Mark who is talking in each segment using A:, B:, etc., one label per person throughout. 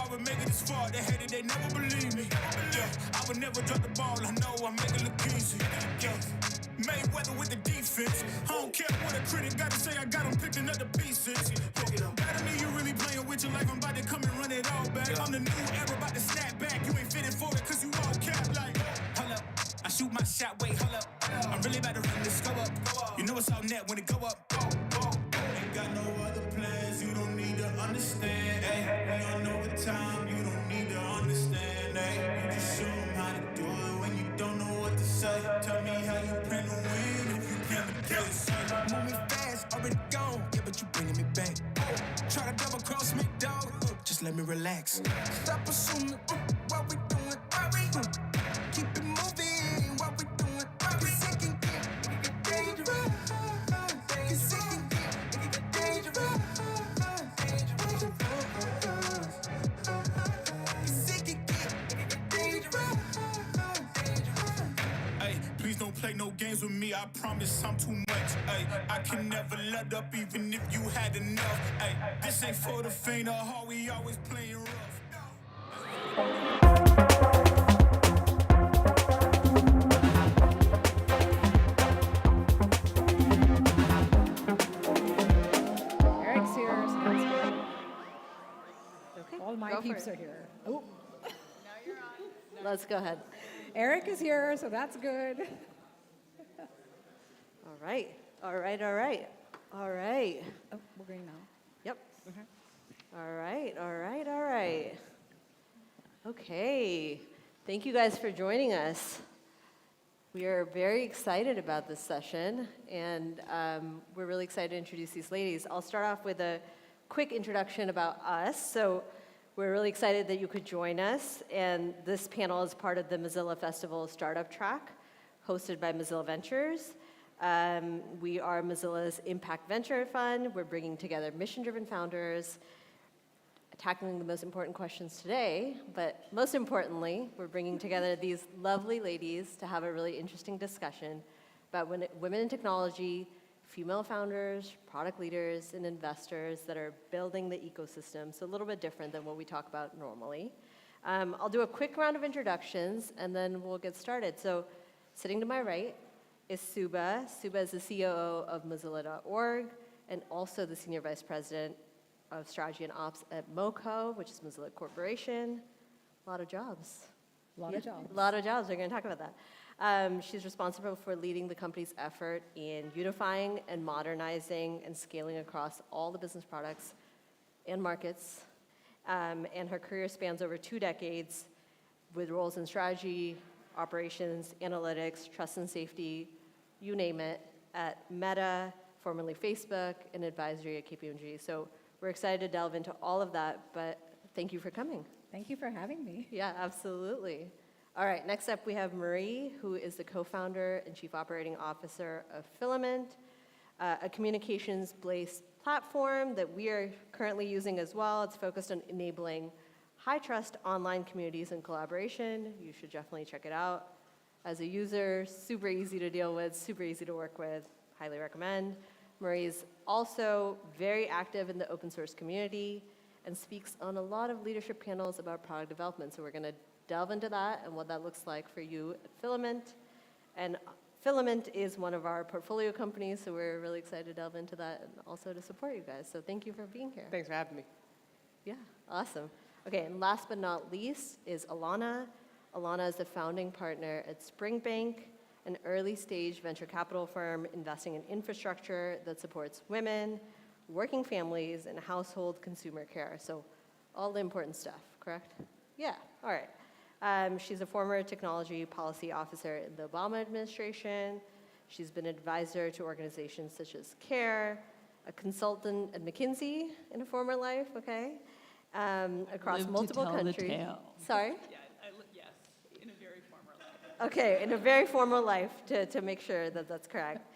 A: I would make it this far. They hated, they never believe me. Yeah, I would never drop the ball. I know I make it look easy. Yeah. Mayweather with the defense. I don't care what a critic gotta say, I got him picking up the pieces. Better me, you really playing with your life, I'm about to come and run it all back. I'm the new era, about to snap back. You ain't fitting for it, cause you all cap like. Hold up, I shoot my shot, wait, hold up. I'm really about to run this go up. You know it's all net when it go up. Ain't got no other plans, you don't need to understand. Ay, we on overtime, you don't need to understand. Ay, you just show them how to do it when you don't know what to say. Tell me how you plan to win if you plan to kill it. Moving fast, already gone, yeah, but you bringing me back. Try to double cross me, dog. Just let me relax. Stop assuming what we doing, what we keep it moving, what we doing, what we sinking, get dangerous. Cause it can get dangerous. Hey, please don't play no games with me. I promise I'm too much. Hey, I can never let up even if you had enough. Hey, this ain't for the faint of heart. We always playing rough.
B: Eric's here. So that's good.
C: Okay.
B: All my peeps are here. Oh,
C: Let's go ahead.
B: Eric is here, so that's good.
C: All right. All right. All right. All right.
B: Oh, we're going now.
C: Yep.
B: Okay.
C: All right. All right. All right. Okay. Thank you guys for joining us. We are very excited about this session, and we're really excited to introduce these ladies. I'll start off with a quick introduction about us. So we're really excited that you could join us, and this panel is part of the Mozilla Festival Startup Track, hosted by Mozilla Ventures. We are Mozilla's impact venture fund. We're bringing together mission-driven founders, tackling the most important questions today, but most importantly, we're bringing together these lovely ladies to have a really interesting discussion about women in technology, female founders, product leaders, and investors that are building the ecosystem, so a little bit different than what we talk about normally. I'll do a quick round of introductions, and then we'll get started. So sitting to my right is Suba. Suba is the COO of Mozilla.org, and also the Senior Vice President of Strategy and Ops at MoCo, which is Mozilla Corporation. A lot of jobs.
B: A lot of jobs.
C: A lot of jobs. We're going to talk about that. She's responsible for leading the company's effort in unifying and modernizing and scaling across all the business products and markets. And her career spans over 2 decades with roles in strategy, operations, analytics, trust and safety, you name it, at Meta, formerly Facebook, and advisory at KPMG. So we're excited to delve into all of that, but thank you for coming.
B: Thank you for having me.
C: Yeah, absolutely. All right, next up we have Marie, who is the co-founder and chief operating officer of Filament, a communications-based platform that we are currently using as well. It's focused on enabling high-trust online communities and collaboration. You should definitely check it out. As a user, super easy to deal with, super easy to work with, highly recommend. Marie's also very active in the open source community and speaks on a lot of leadership panels about product development. So we're going to delve into that and what that looks like for you at Filament. And Filament is one of our portfolio companies, so we're really excited to delve into that and also to support you guys. So thank you for being here.
D: Thanks for having me.
C: Yeah, awesome. Okay, and last but not least is Alana. Alana is the founding partner at Springbank, an early-stage venture capital firm investing in infrastructure that supports women, working families, and household consumer care. So all the important stuff, correct? Yeah, all right. She's a former technology policy officer in the Obama administration. She's been an advisor to organizations such as CARE, a consultant at McKinsey in a former life, okay? Across multiple countries. Sorry?
E: Yes, in a very former life.
C: Okay, in a very formal life, to make sure that that's correct.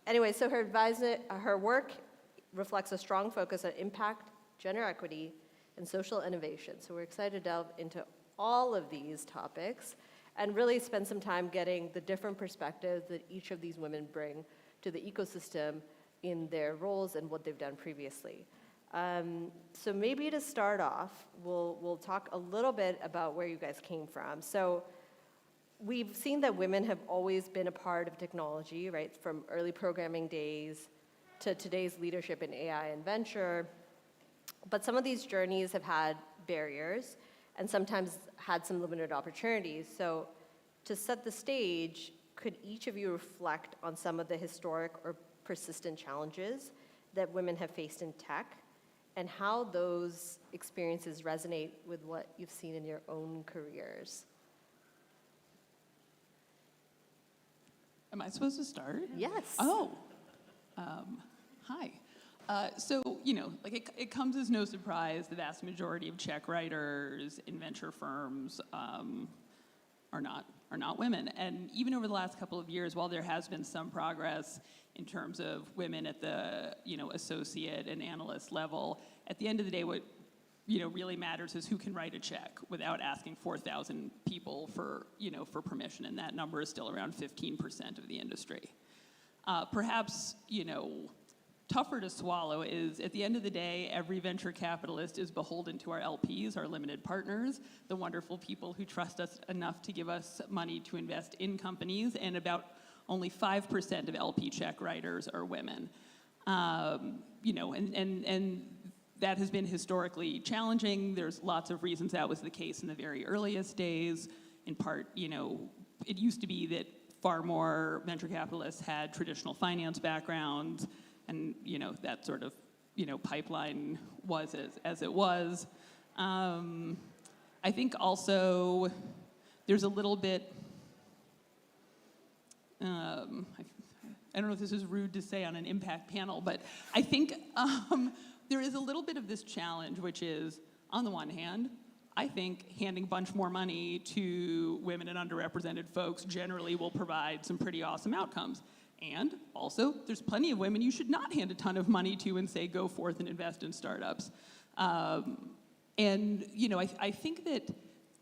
C: Anyway, so her work reflects a strong focus on impact, gender equity, and social innovation. So we're excited to delve into all of these topics and really spend some time getting the different perspectives that each of these women bring to the ecosystem in their roles and what they've done previously. So maybe to start off, we'll talk a little bit about where you guys came from. So we've seen that women have always been a part of technology, right? From early programming days to today's leadership in AI and venture. But some of these journeys have had barriers and sometimes had some limited opportunities. So to set the stage, could each of you reflect on some of the historic or persistent challenges that women have faced in tech and how those experiences resonate with what you've seen in your own careers?
E: Am I supposed to start?
C: Yes.
E: Oh, hi. So, like it comes as no surprise the vast majority of check writers in venture firms are not women. And even over the last couple of years, while there has been some progress in terms of women at the associate and analyst level, at the end of the day, what really matters is who can write a check without asking 4,000 people for permission, and that number is still around 15% of the industry. Perhaps tougher to swallow is, at the end of the day, every venture capitalist is beholden to our LPs, our limited partners, the wonderful people who trust us enough to give us money to invest in companies, and about only 5% of LP check writers are women. And that has been historically challenging. There's lots of reasons that was the case in the very earliest days. In part, it used to be that far more venture capitalists had traditional finance backgrounds, and that sort of pipeline was as it was. I think also there's a little bit. I don't know if this is rude to say on an impact panel, but I think there is a little bit of this challenge, which is, on the one hand, I think handing a bunch more money to women and underrepresented folks generally will provide some pretty awesome outcomes. And also, there's plenty of women you should not hand a ton of money to and say, go forth and invest in startups. I think that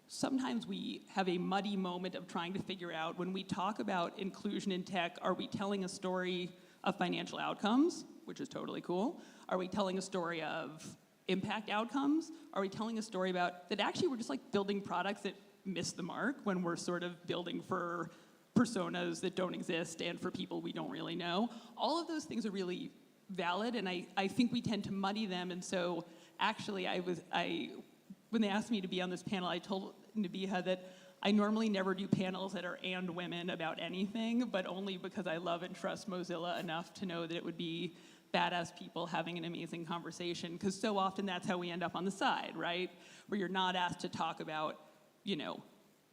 E: sometimes we have a muddy moment of trying to figure out, when we talk about inclusion in tech, are we telling a story of financial outcomes, which is totally cool? Are we telling a story of impact outcomes? Are we telling a story about that actually we're just like building products that miss the mark when we're sort of building for personas that don't exist and for people we don't really know? All of those things are really valid, and I think we tend to muddy them. And so actually when they asked me to be on this panel, I told Nabiha that I normally never do panels that are and women about anything, but only because I love and trust Mozilla enough to know that it would be badass people having an amazing conversation, because so often that's how we end up on the side, right? Where you're not asked to talk about,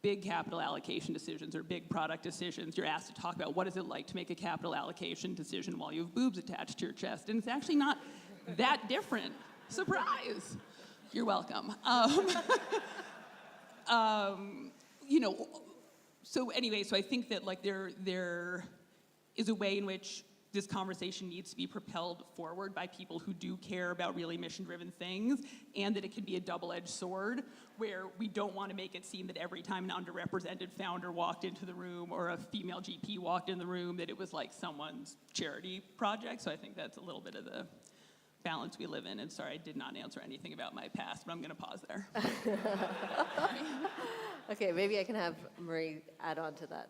E: big capital allocation decisions or big product decisions. You're asked to talk about what is it like to make a capital allocation decision while you have boobs attached to your chest, and it's actually not that different. Surprise! You're welcome. So I think that there is a way in which this conversation needs to be propelled forward by people who do care about really mission-driven things, and that it can be a double-edged sword where we don't want to make it seem that every time an underrepresented founder walked into the room or a female GP walked in the room that it was like someone's charity project. So I think that's a little bit of the balance we live in. And sorry, I did not answer anything about my past, but I'm going to pause there.
C: Okay, maybe I can have Marie add on to that.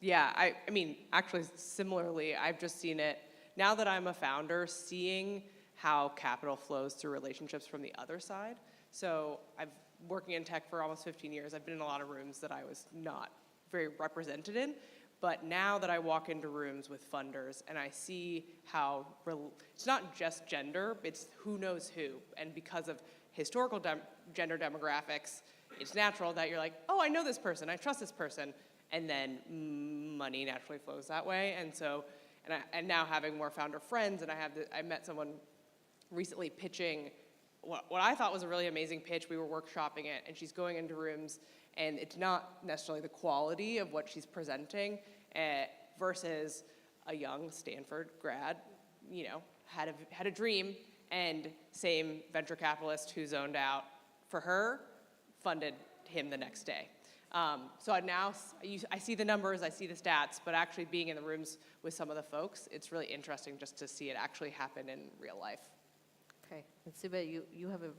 D: Yeah, I mean, actually, similarly, I've just seen it, now that I'm a founder, seeing how capital flows through relationships from the other side. So I've working in tech for almost 15 years. I've been in a lot of rooms that I was not very represented in. But now that I walk into rooms with funders and I see how it's not just gender, it's who knows who. And because of historical gender demographics, it's natural that you're like, oh, I know this person, I trust this person. And then money naturally flows that way. And so, and now having more founder friends, and I met someone recently pitching what I thought was a really amazing pitch. We were workshopping it, and she's going into rooms, and it's not necessarily the quality of what she's presenting versus a young Stanford grad, had a dream, and same venture capitalist who zoned out for her funded him the next day. So now I see the numbers, I see the stats, but actually being in the rooms with some of the folks, it's really interesting just to see it actually happen in real life.
C: Okay. And Suba, you have a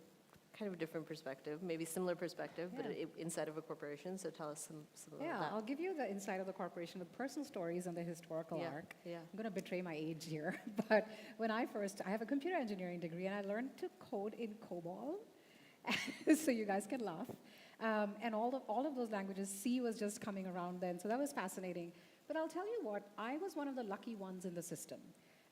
C: kind of a different perspective, maybe similar perspective, but
B: Yeah.
C: inside of a corporation. So tell us some
B: Yeah,
C: of that.
B: I'll give you the inside of the corporation with personal stories and the historical
C: Yeah,
B: arc.
C: yeah.
B: I'm going to betray my age here, but I have a computer engineering degree and I learned to code in COBOL, so you guys can laugh. And all of those languages, C was just coming around then, so that was fascinating. But I'll tell you what, I was one of the lucky ones in the system.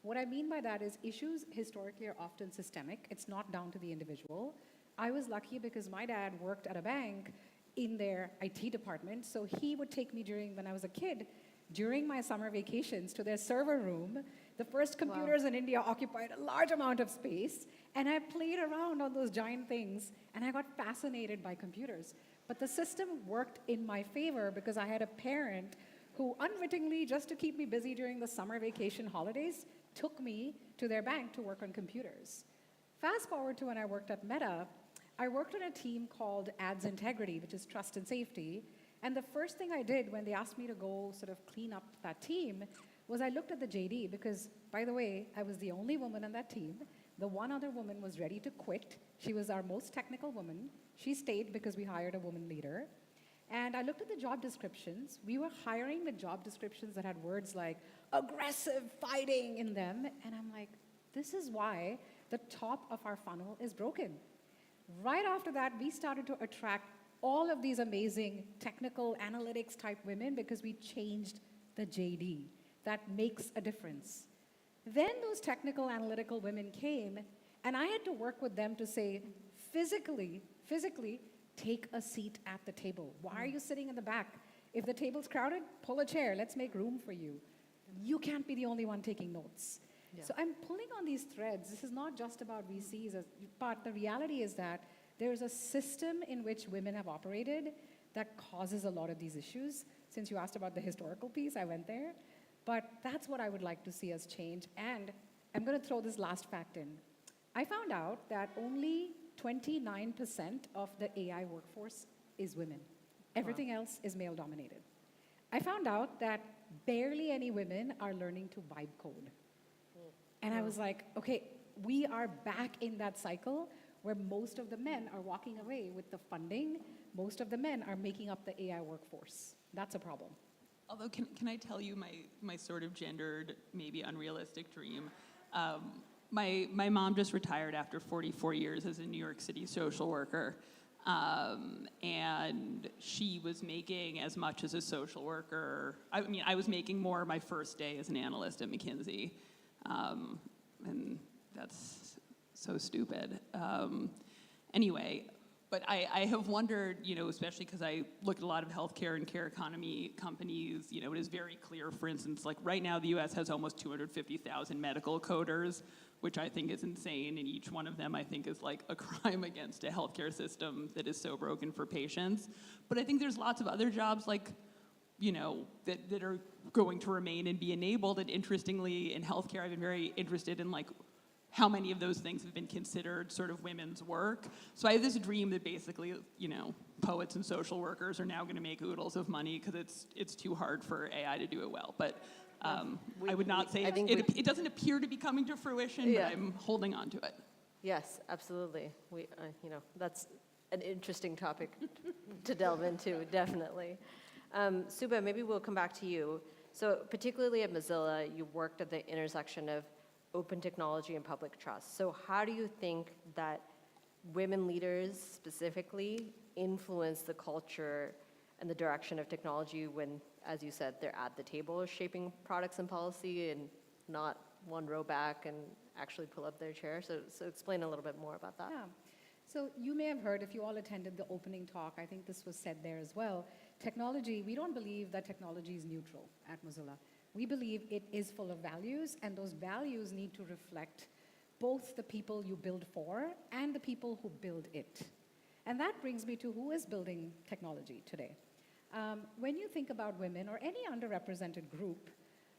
B: What I mean by that is issues historically are often systemic. It's not down to the individual. I was lucky because my dad worked at a bank in their IT department, so he would take me when I was a kid, during my summer vacations to their server room. The first computers in India occupied a large amount of space, and I played around on those giant things, and I got fascinated by computers. But the system worked in my favor because I had a parent who unwittingly, just to keep me busy during the summer vacation holidays, took me to their bank to work on computers. Fast forward to when I worked at Meta, I worked on a team called Ads Integrity, which is trust and safety. And the first thing I did when they asked me to go sort of clean up that team was I looked at the JD because, by the way, I was the only woman on that team. The one other woman was ready to quit. She was our most technical woman. She stayed because we hired a woman leader. And I looked at the job descriptions. We were hiring the job descriptions that had words like aggressive fighting in them. And I'm like, this is why the top of our funnel is broken. Right after that, we started to attract all of these amazing technical analytics type women because we changed the JD. That makes a difference. Then those technical analytical women came, and I had to work with them to say, physically, take a seat at the table. Why are you sitting in the back? If the table's crowded, pull a chair. Let's make room for you. You can't be the only one taking notes.
C: Yeah.
B: So I'm pulling on these threads. This is not just about VCs, but the reality is that there's a system in which women have operated that causes a lot of these issues. Since you asked about the historical piece, I went there. But that's what I would like to see us change. And I'm going to throw this last fact in. I found out that only 29% of the AI workforce is women. Everything else is male dominated. I found out that barely any women are learning to vibe code. And I was like, okay, we are back in that cycle where most of the men are walking away with the funding. Most of the men are making up the AI workforce. That's a problem.
E: Although, can I tell you my sort of gendered, maybe unrealistic dream? My mom just retired after 44 years as a New York City social worker. And she was making as much as a social worker. I mean, I was making more my first day as an analyst at McKinsey. And that's so stupid. Anyway, but I have wondered, especially because I look at a lot of healthcare and care economy companies, it is very clear, for instance, like right now the US has almost 250,000 medical coders, which I think is insane, and each one of them I think is like a crime against a healthcare system that is so broken for patients. But I think there's lots of other jobs like, that are going to remain and be enabled. And interestingly, in healthcare, I've been very interested in like how many of those things have been considered sort of women's work. So I have this dream that basically, poets and social workers are now going to make oodles of money because it's too hard for AI to do it well. But I would not say it doesn't appear to be coming to fruition, but I'm holding on to it.
C: Yes, absolutely. That's an interesting topic to delve into, definitely. Suba, maybe we'll come back to you. So particularly at Mozilla, you worked at the intersection of open technology and public trust. So how do you think that women leaders specifically influence the culture and the direction of technology when, as you said, they're at the table shaping products and policy and not one row back and actually pull up their chair? So explain a little bit more about that.
B: Yeah. So you may have heard, if you all attended the opening talk, I think this was said there as well, technology, we don't believe that technology is neutral at Mozilla. We believe it is full of values, and those values need to reflect both the people you build for and the people who build it. And that brings me to who is building technology today. When you think about women or any underrepresented group,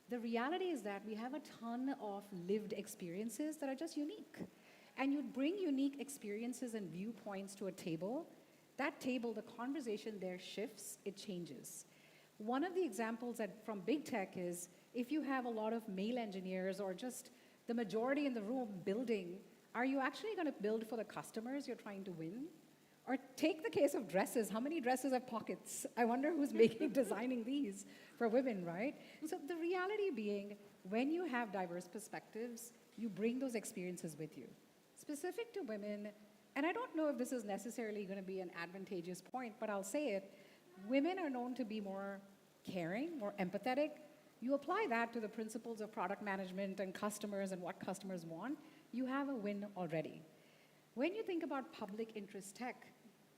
B: the reality is that we have a ton of lived experiences that are just unique. And you bring unique experiences and viewpoints to a table. That table, the conversation there shifts, it changes. One of the examples from big tech is if you have a lot of male engineers or just the majority in the room building Are you actually going to build for the customers you're trying to win? Or take the case of dresses. How many dresses have pockets? I wonder who's designing these for women, right? So the reality being, when you have diverse perspectives, you bring those experiences with you. Specific to women, and I don't know if this is necessarily going to be an advantageous point, but I'll say it, women are known to be more caring, more empathetic. You apply that to the principles of product management and customers and what customers want, you have a win already. When you think about public interest tech,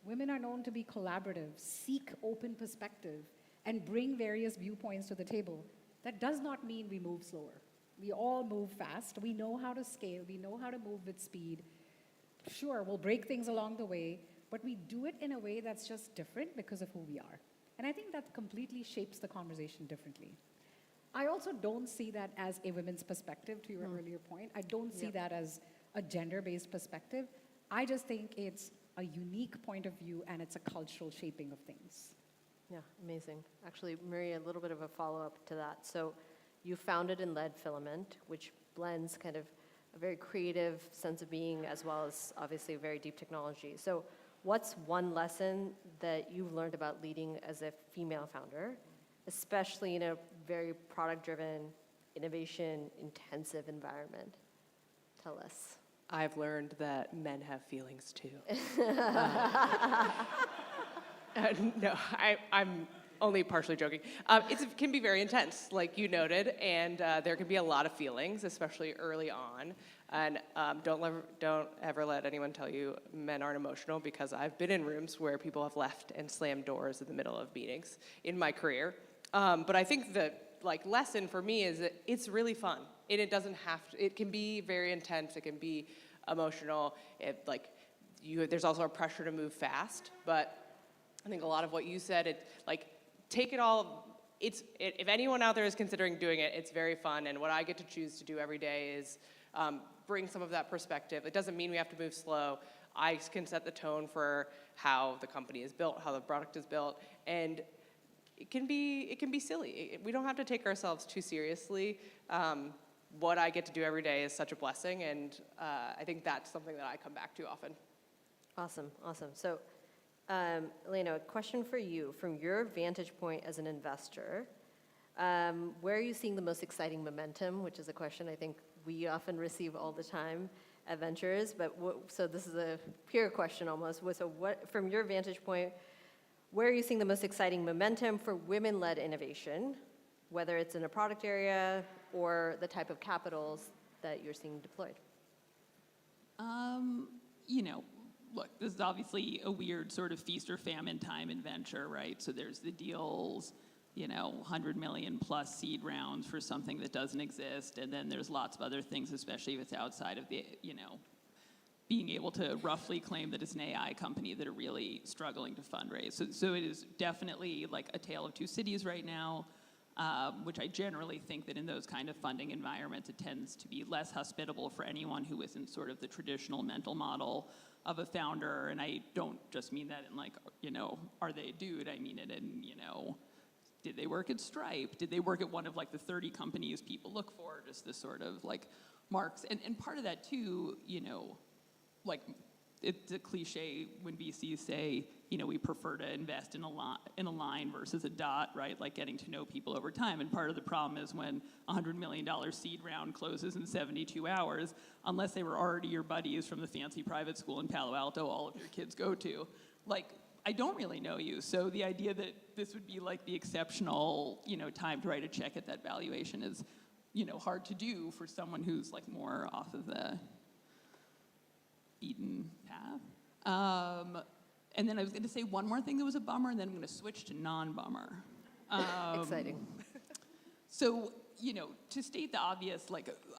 B: women are known to be collaborative, seek open perspective, and bring various viewpoints to the table. That does not mean we move slower. We all move fast. We know how to scale. We know how to move with speed. Sure, we'll break things along the way, but we do it in a way that's just different because of who we are. And I think that completely shapes the conversation differently. I also don't see that as a women's perspective, to your earlier point. I don't see that as a gender-based perspective. I just think it's a unique point of view and it's a cultural shaping of things.
C: Yeah, amazing. Actually, Maria, a little bit of a follow-up to that. So you founded and led Filament, which blends kind of a very creative sense of being as well as obviously very deep technology. So what's one lesson that you've learned about leading as a female founder, especially in a very product-driven, innovation-intensive environment? Tell us.
D: I've learned that men have feelings too. No, I'm only partially joking. It can be very intense, like you noted, and there can be a lot of feelings, especially early on. And don't ever let anyone tell you men aren't emotional, because I've been in rooms where people have left and slammed doors in the middle of meetings in my career. But I think the lesson for me is that it's really fun. And it doesn't have to, it can be very intense, it can be emotional. There's also a pressure to move fast, but I think a lot of what you said, take it all, if anyone out there is considering doing it, it's very fun, and what I get to choose to do every day is bring some of that perspective. It doesn't mean we have to move slow. I can set the tone for how the company is built, how the product is built, and it can be silly. We don't have to take ourselves too seriously. What I get to do every day is such a blessing, and I think that's something that I come back to often.
C: Awesome. So, Elena, a question for you. From your vantage point as an investor, where are you seeing the most exciting momentum, which is a question I think we often receive all the time at Ventures, so this is a peer question almost. So from your vantage point, where are you seeing the most exciting momentum for women-led innovation, whether it's in a product area or the type of capitals that you're seeing deployed?
E: Look, this is obviously a weird sort of feast or famine time in venture, right? So there's the deals, 100 million plus seed rounds for something that doesn't exist, and then there's lots of other things, especially if it's outside of the, being able to roughly claim that it's an AI company that are really struggling to fundraise. So it is definitely like a tale of two cities right now, which I generally think that in those kind of funding environments, it tends to be less hospitable for anyone who isn't sort of the traditional mental model of a founder. And I don't just mean that in are they a dude? I mean it in, did they work at Stripe? Did they work at one of the 30 companies people look for? Just this sort of marks. And part of that too, it's a cliche when VCs say, we prefer to invest in a line versus a dot, right? Like getting to know people over time. And part of the problem is when a $100 million seed round closes in 72 hours, unless they were already your buddies from the fancy private school in Palo Alto all of your kids go to, I don't really know you. So the idea that this would be the exceptional, time to write a check at that valuation is, hard to do for someone who's more off of the beaten path. And then I was going to say one more thing that was a bummer, and then I'm going to switch to non-bummer.
C: Exciting.
E: So, to state the obvious,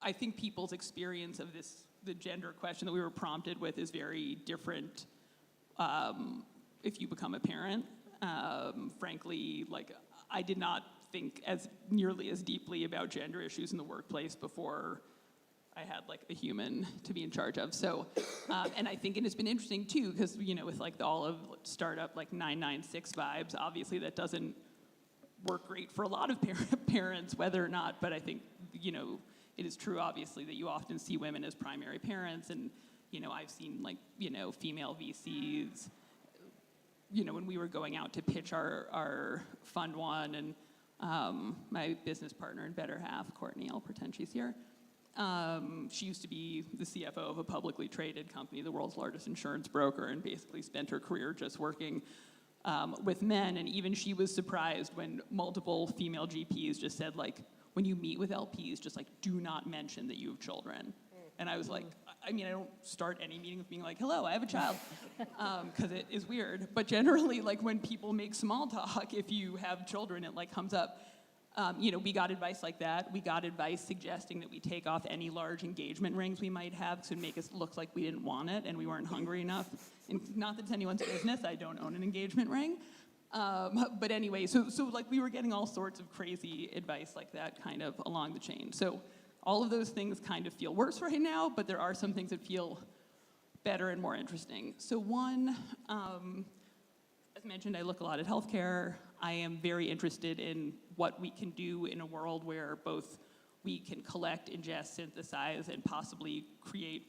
E: I think people's experience of the gender question that we were prompted with is very different if you become a parent. Frankly, I did not think nearly as deeply about gender issues in the workplace before I had a human to be in charge of. So, and I think it's been interesting too, because with all of startup 996 vibes, obviously that doesn't work great for a lot of parents, whether or not. But I think it is true, obviously, that you often see women as primary parents, and I've seen like, female VCs, when we were going out to pitch our Fund One, and my business partner and better half, Courtney, I'll pretend she's here. She used to be the CFO of a publicly traded company, the world's largest insurance broker, and basically spent her career just working with men. And even she was surprised when multiple female GPs just said, like, when you meet with LPs, just like, do not mention that you have children. And I was like, I don't start any meeting with being like, hello, I have a child, because it is weird. But generally, like, when people make small talk, if you have children, it like comes up. We got advice like that. We got advice suggesting that we take off any large engagement rings we might have to make us look like we didn't want it and we weren't hungry enough. And not that it's anyone's business, I don't own an engagement ring. But anyway, so like we were getting all sorts of crazy advice like that kind of along the chain. So all of those things kind of feel worse right now, but there are some things that feel better and more interesting. So one, as mentioned, I look a lot at healthcare. I am very interested in what we can do in a world where both we can collect, ingest, synthesize, and possibly create,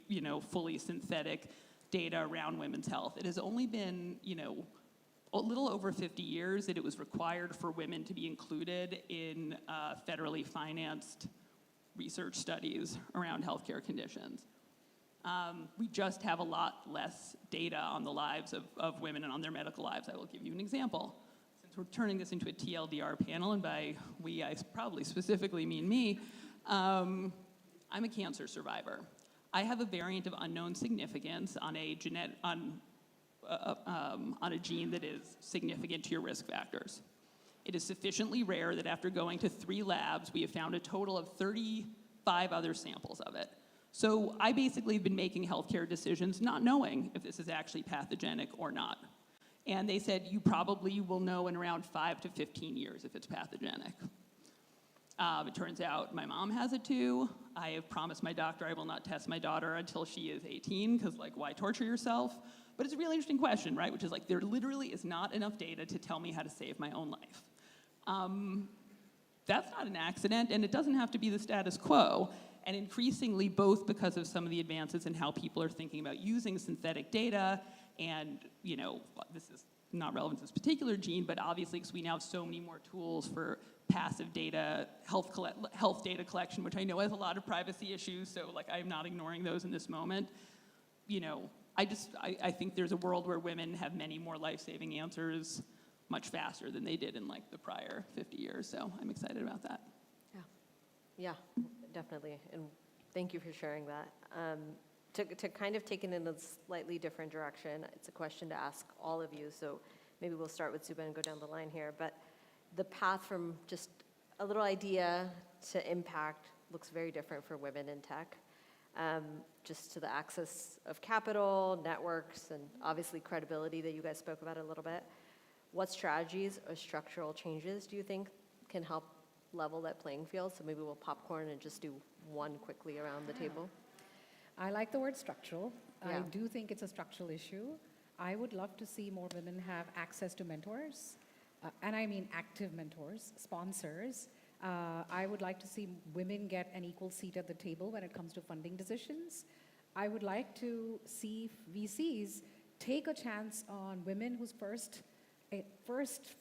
E: fully synthetic data around women's health. It has only been, a little over 50 years that it was required for women to be included in federally financed research studies around healthcare conditions. We just have a lot less data on the lives of women and on their medical lives. I will give you an example. Since we're turning this into a TLDR panel, and by we, I probably specifically mean me, I'm a cancer survivor. I have a variant of unknown significance on a gene that is significant to your risk factors. It is sufficiently rare that after going to 3 labs, we have found a total of 35 other samples of it. So I basically have been making healthcare decisions not knowing if this is actually pathogenic or not. And they said, you probably will know in around 5 to 15 years if it's pathogenic. It turns out my mom has it too. I have promised my doctor I will not test my daughter until she is 18, because like, why torture yourself? But it's a really interesting question, right? Which is like, there literally is not enough data to tell me how to save my own life. That's not an accident, and it doesn't have to be the status quo. And increasingly, both because of some of the advances in how people are thinking about using synthetic data, and this is not relevant to this particular gene, but obviously because we now have so many more tools for passive data, health data collection, which I know has a lot of privacy issues, so like I'm not ignoring those in this moment. I think there's a world where women have many more life-saving answers much faster than they did in like the prior 50 years, so I'm excited about that.
C: Yeah, definitely, and thank you for sharing that. To kind of take it in a slightly different direction, it's a question to ask all of you, so maybe we'll start with Zuba and go down the line here, but the path from just a little idea to impact looks very different for women in tech. Just to the access of capital, networks, and obviously credibility that you guys spoke about a little bit. What strategies or structural changes do you think can help level that playing field? So maybe we'll popcorn and just do one quickly around the table.
B: I like the word structural.
C: Yeah.
B: I do think it's a structural issue. I would love to see more women have access to mentors, and I mean active mentors, sponsors. I would like to see women get an equal seat at the table when it comes to funding decisions. I would like to see VCs take a chance on women whose first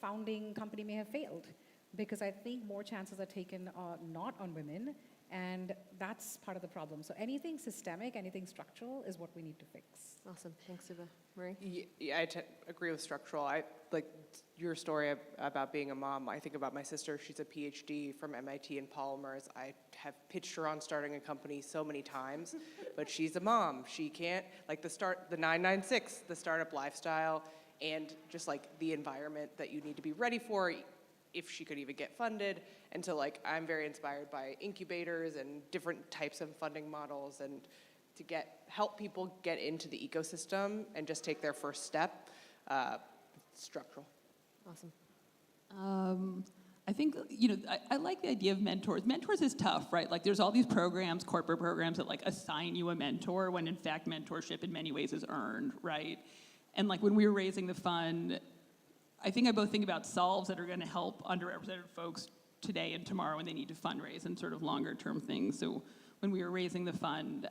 B: founding company may have failed, because I think more chances are taken not on women, and that's part of the problem. So anything systemic, anything structural is what we need to fix.
C: Awesome, thanks, Zuba. Marie?
D: Yeah, I agree with structural. I like your story about being a mom. I think about my sister. She's a PhD from MIT in polymers. I have pitched her on starting a company so many times, but she's a mom. She can't, like the 996, the startup lifestyle, and just like the environment that you need to be ready for, if she could even get funded. And so like, I'm very inspired by incubators and different types of funding models, and to help people get into the ecosystem and just take their first step, structural.
C: Awesome.
E: I think, I like the idea of mentors. Mentors is tough, right? Like there's all these programs, corporate programs that like assign you a mentor, when in fact mentorship in many ways is earned, right? And like when we were raising the fund, I think about solves that are going to help underrepresented folks today and tomorrow when they need to fundraise, and sort of longer term things. So when we were raising the fund,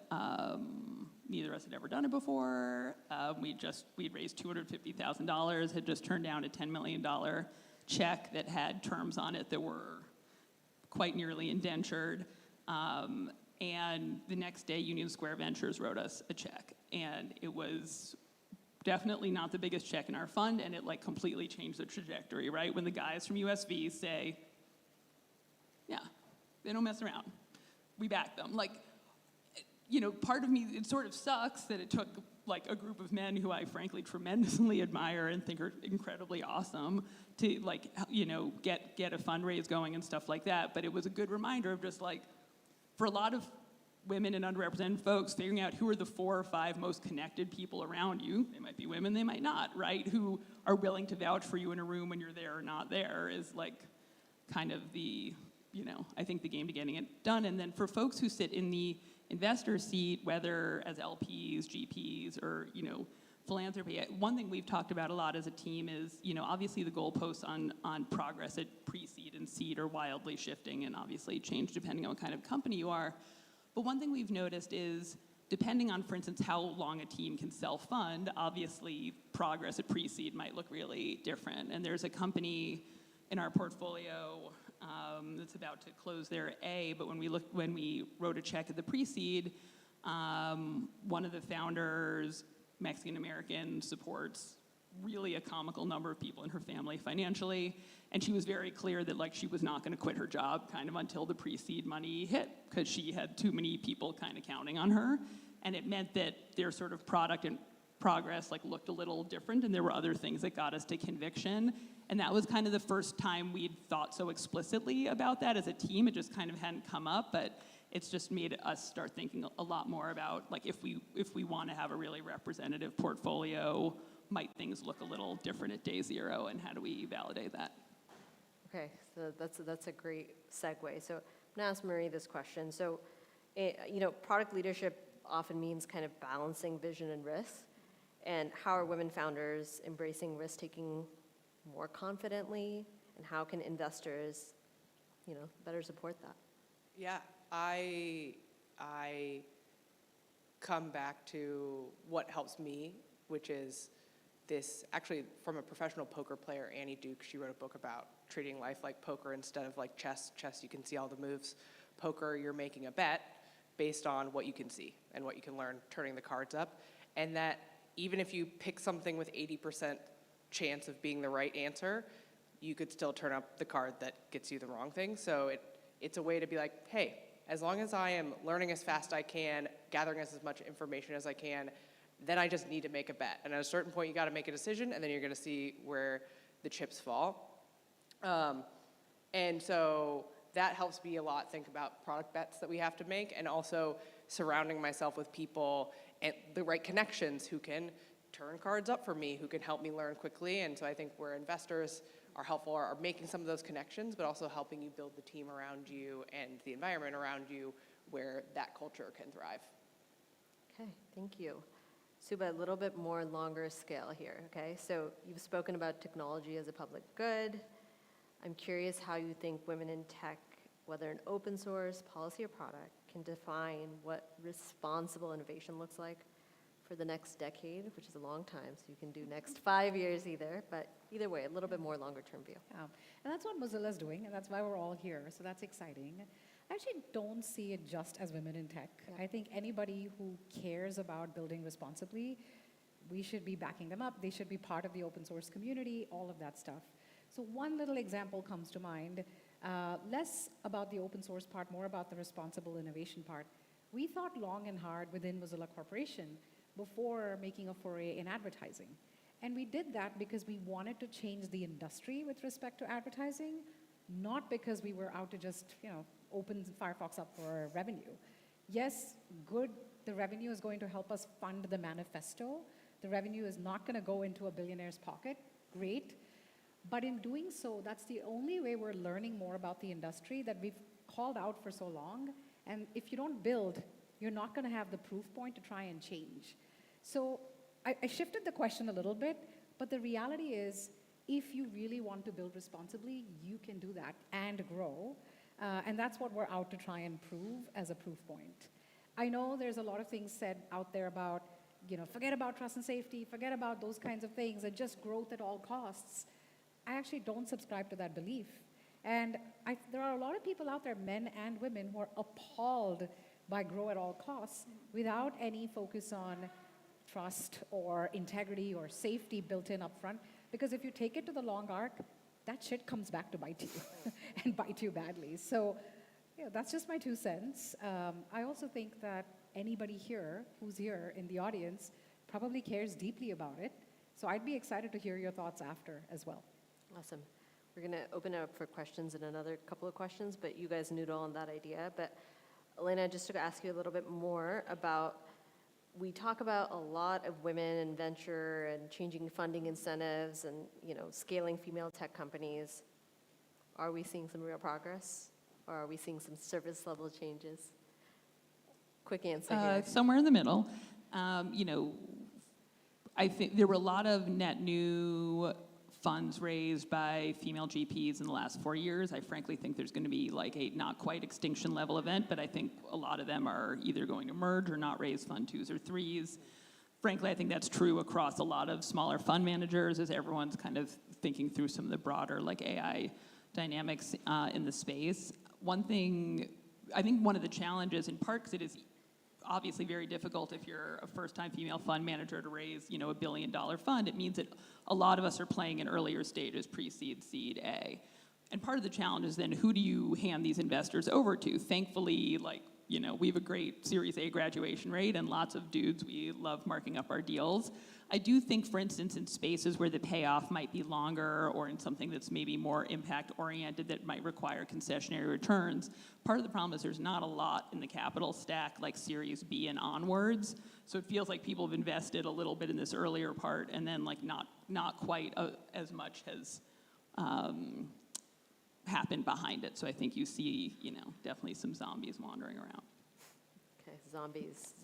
E: neither of us had ever done it before. We'd raised $250,000, had just turned down a $10 million check that had terms on it that were quite nearly indentured. And the next day, Union Square Ventures wrote us a check. And it was definitely not the biggest check in our fund, and it like completely changed the trajectory, right? When the guys from USV say, yeah, they don't mess around. We back them. Like, you know, part of me, it sort of sucks that it took like a group of men who I frankly tremendously admire and think are incredibly awesome to like, you know, get a fundraise going and stuff like that. But it was a good reminder of just like, for a lot of women and underrepresented folks, figuring out who are the 4 or 5 most connected people around you, they might be women, they might not, right, who are willing to vouch for you in a room when you're there or not there is like kind of the, you know, I think the game to getting it done. And then for folks who sit in the investor seat, whether as LPs, GPs, or, you know, philanthropy, one thing we've talked about a lot as a team is, you know, obviously the goalposts on progress at pre-seed and seed are wildly shifting and obviously change depending on what kind of company you are. But one thing we've noticed is, depending on, for instance, how long a team can self-fund, obviously progress at pre-seed might look really different. And there's a company in our portfolio that's about to close their A, but when we wrote a check at the pre-seed, one of the founders, Mexican American, supports really a comical number of people in her family financially, and she was very clear that like she was not going to quit her job kind of until the pre-seed money hit, because she had too many people kind of counting on her, and it meant that their sort of product and progress like looked a little different, and there were other things that got us to conviction. And that was kind of the first time we'd thought so explicitly about that as a team. It just kind of hadn't come up, but it's just made us start thinking a lot more about like if we want to have a really representative portfolio, might things look a little different at day 0, and how do we validate that?
C: Okay, so that's a great segue. So I'm gonna ask Marie this question. So, you know, product leadership often means kind of balancing vision and risk. And how are women founders embracing risk-taking more confidently? And how can investors, you know, better support that?
D: Yeah, I come back to what helps me, which is this, actually from a professional poker player, Annie Duke. She wrote a book about treating life like poker instead of like chess. Chess, you can see all the moves. Poker, you're making a bet based on what you can see and what you can learn turning the cards up. And that even if you pick something with 80% chance of being the right answer, you could still turn up the card that gets you the wrong thing. So it's a way to be like, hey, as long as I am learning as fast as I can, gathering as much information as I can, then I just need to make a bet. And at a certain point, you got to make a decision, and then you're going to see where the chips fall. And so that helps me a lot think about product bets that we have to make, and also surrounding myself with people and the right connections who can turn cards up for me, who can help me learn quickly. And so I think where investors are helpful are making some of those connections, but also helping you build the team around you and the environment around you where that culture can thrive.
C: Okay, thank you. Suba, a little bit more longer scale here, okay? So you've spoken about technology as a public good. I'm curious how you think women in tech, whether in open source, policy, or product, can define what responsible innovation looks like for the next decade, which is a long time, so you can do next 5 years either, but either way, a little bit more longer term view.
B: And that's what Mozilla's doing, and that's why we're all here, so that's exciting. I actually don't see it just as women in tech. I think anybody who cares about building responsibly, we should be backing them up. They should be part of the open source community, all of that stuff. So one little example comes to mind, less about the open source part, more about the responsible innovation part. We thought long and hard within Mozilla Corporation before making a foray in advertising. And we did that because we wanted to change the industry with respect to advertising, not because we were out to just, open Firefox up for revenue. Yes, good, the revenue is going to help us fund the manifesto. The revenue is not going to go into a billionaire's pocket. Great. But in doing so, that's the only way we're learning more about the industry that we've called out for so long. And if you don't build, you're not going to have the proof point to try and change. So I shifted the question a little bit, but the reality is, if you really want to build responsibly, you can do that and grow. And that's what we're out to try and prove as a proof point. I know there's a lot of things said out there about, forget about trust and safety, forget about those kinds of things, and just growth at all costs. I actually don't subscribe to that belief. And there are a lot of people out there, men and women, who are appalled by grow at all costs without any focus on trust or integrity or safety built in up front. Because if you take it to the long arc, that shit comes back to bite you and bite you badly. So that's just my 2 cents. I also think that anybody here who's here in the audience probably cares deeply about it. So I'd be excited to hear your thoughts after as well.
C: Awesome. We're going to open it up for questions in another couple of questions, but you guys noodle on that idea. But Elena, just to ask you a little bit more about, we talk about a lot of women in venture and changing funding incentives and, scaling female tech companies. Are we seeing some real progress, or are we seeing some service level changes? Quick answer here.
E: Somewhere in the middle. I think there were a lot of net new funds raised by female GPs in the last 4 years. I frankly think there's going to be like a not quite extinction level event, but I think a lot of them are either going to merge or not raise fund 2s or 3s. Frankly, I think that's true across a lot of smaller fund managers as everyone's kind of thinking through some of the broader like AI dynamics in the space. One thing, I think one of the challenges, in part because it is obviously very difficult if you're a first-time female fund manager to raise, $1 billion fund. It means that a lot of us are playing in earlier stages, pre-seed, seed, A. And part of the challenge is then who do you hand these investors over to? Thankfully, we have a great Series A graduation rate and lots of dudes. We love marking up our deals. I do think, for instance, in spaces where the payoff might be longer or in something that's maybe more impact-oriented that might require concessionary returns, part of the problem is there's not a lot in the capital stack like Series B and onwards. So it feels like people have invested a little bit in this earlier part and then not quite as much has happened behind it. So I think you see, definitely some zombies wandering around.
C: Okay, zombies